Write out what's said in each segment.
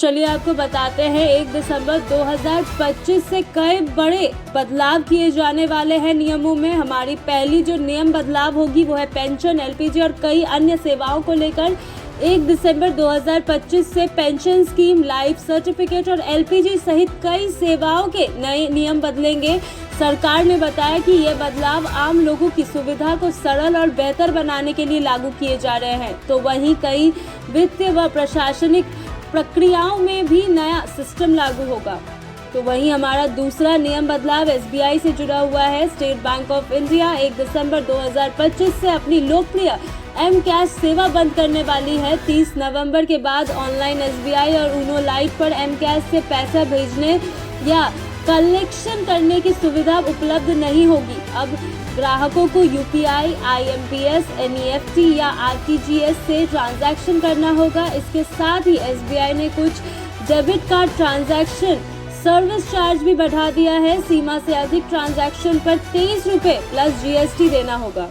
चलिए आपको बताते हैं 1 दिसंबर 2025 से कई बड़े बदलाव किए जाने वाले हैं नियमों में। हमारी पहली जो नियम बदलाव होगी वो है पेंशन, एलपीजी और कई अन्य सेवाओं को लेकर। 1 दिसंबर 2025 से पेंशन स्कीम, लाइफ सर्टिफिकेट और एलपीजी सहित कई सेवाओं के नए नियम बदलेंगे। सरकार ने बताया कि ये बदलाव आम लोगों की सुविधा को सरल और बेहतर बनाने के लिए लागू किए जा रहे हैं। तो वहीं कई वित्तीय व प्रशासनिक प्रक्रियाओं में भी नया सिस्टम लागू होगा। तो वहीं हमारा दूसरा नियम बदलाव एसबीआई से जुड़ा हुआ है। स्टेट बैंक ऑफ इंडिया 1 दिसंबर 2025 से अपनी लोकप्रिय एम कैश सेवा बंद करने वाली है। 30 नवंबर के बाद ऑनलाइन एसबीआई और यूनो लाइट पर एम कैश से पैसा भेजने या कलेक्शन करने की सुविधा उपलब्ध नहीं होगी। अब ग्राहकों को यूपीआई, आईएमपीएस, एनईएफटी या आरटीजीएस से ट्रांजैक्शन करना होगा। इसके साथ ही एसबीआई ने कुछ debit card transaction service charge भी बढ़ा दिया है। सीमा से अधिक ट्रांजैक्शन पर 23 रुपये प्लस जीएसटी देना होगा।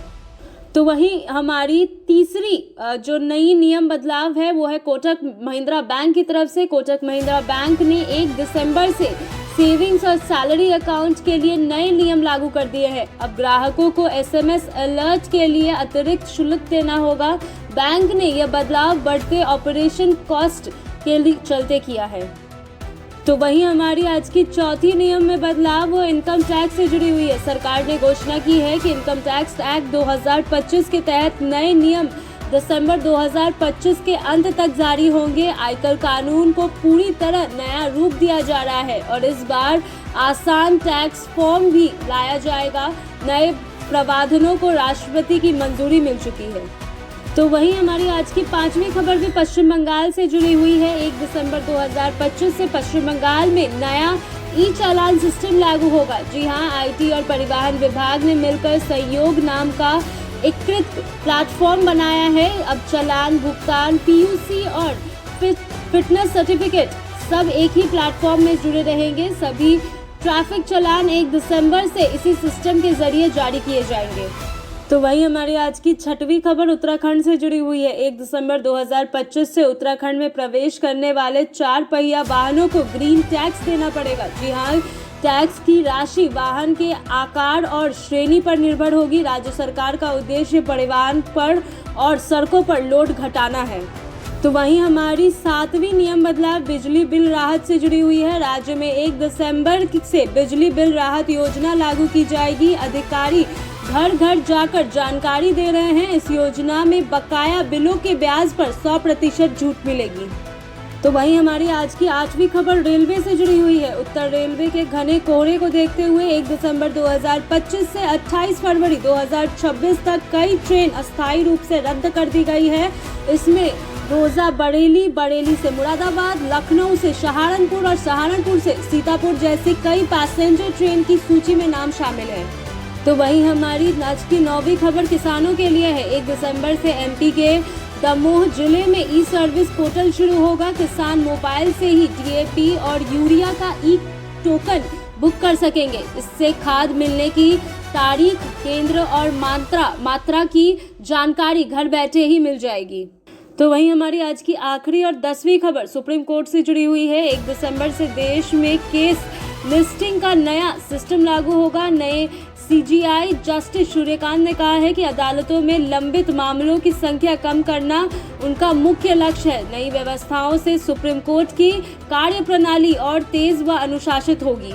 तो वहीं हमारी तीसरी जो नई नियम बदलाव है वो है कोटक महिंद्रा बैंक की तरफ से। कोटक महिंद्रा बैंक ने 1 दिसंबर से सेविंग्स और सैलरी अकाउंट के लिए नए नियम लागू कर दिए हैं। अब ग्राहकों को एसएमएस अलर्ट के लिए अतिरिक्त शुल्क देना होगा। बैंक ने यह बदलाव बढ़ते ऑपरेशन कॉस्ट के लिए चलते किया है। तो वहीं हमारी आज की चौथी नियम में बदलाव वो इनकम टैक्स से जुड़ी हुई है। सरकार ने घोषणा की है कि इनकम टैक्स एक्ट 2025 के तहत नए नियम दिसंबर 2025 के अंत तक जारी होंगे। आयकर कानून को पूरी तरह नया रूप दिया जा रहा है और इस बार आसान टैक्स फॉर्म भी लाया जाएगा। नए प्रावधानों को राष्ट्रपति की मंजूरी मिल चुकी है। तो वहीं हमारी आज की पांचवी खबर भी पश्चिम बंगाल से जुड़ी हुई है। 1 दिसंबर 2025 से पश्चिम बंगाल में नया ई चालान सिस्टम लागू होगा। जी हां, आईटी और परिवहन विभाग ने मिलकर सहयोग नाम का एकीकृत प्लेटफॉर्म बनाया है। अब चालान भुगतान, पीयूसी और फिटनेस सर्टिफिकेट सब एक ही प्लेटफॉर्म में जुड़े रहेंगे। सभी ट्रैफिक चालान 1 दिसंबर से इसी सिस्टम के जरिए जारी किए जाएंगे। तो वही हमारी आज की छठवीं खबर उत्तराखंड से जुड़ी हुई है। 1 दिसंबर 2025 से उत्तराखंड में प्रवेश करने वाले 4 पहिया वाहनों को ग्रीन टैक्स देना पड़ेगा। जी हाँ, टैक्स की राशि वाहन के आकार और श्रेणी पर निर्भर होगी। राज्य सरकार का उद्देश्य परिवहन पर और सड़कों पर लोड घटाना है। तो वहीं हमारी 7वीं नियम बदलाव बिजली बिल राहत से जुड़ी हुई है। राज्य में 1 दिसंबर से बिजली बिल राहत योजना लागू की जाएगी। अधिकारी घर घर जाकर जानकारी दे रहे हैं। इस योजना में बकाया बिलों के ब्याज पर 100% छूट मिलेगी। तो वहीं हमारी आज की 8वीं खबर रेलवे से जुड़ी हुई है। उत्तर रेलवे के घने कोहरे को देखते हुए 1 दिसंबर 2025 से 28 फरवरी 2026 तक कई ट्रेन अस्थायी रूप से रद्द कर दी गई है। इसमें रोजा बरेली, बरेली से मुरादाबाद, लखनऊ से सहारनपुर और सहारनपुर से सीतापुर जैसी कई पैसेंजर ट्रेन की सूची में नाम शामिल है। तो वहीं हमारी आज की 9वीं खबर किसानों के लिए है। 1 दिसंबर से एमपी के दमोह जिले में ई सर्विस पोर्टल शुरू होगा। किसान मोबाइल से ही डीएपी और यूरिया का ई टोकन बुक कर सकेंगे। इससे खाद मिलने की तारीख, केंद्र और मात्रा की जानकारी घर बैठे ही मिल जाएगी। तो वहीं हमारी आज की आखिरी और 10वीं खबर सुप्रीम कोर्ट से जुड़ी हुई है। 1 दिसंबर से देश में केस लिस्टिंग का नया सिस्टम लागू होगा। नए सीजीआई जस्टिस सूर्यकांत ने कहा है कि अदालतों में लंबित मामलों की संख्या कम करना उनका मुख्य लक्ष्य है। नई व्यवस्थाओं से सुप्रीम कोर्ट की कार्यप्रणाली और तेज व अनुशासित होगी।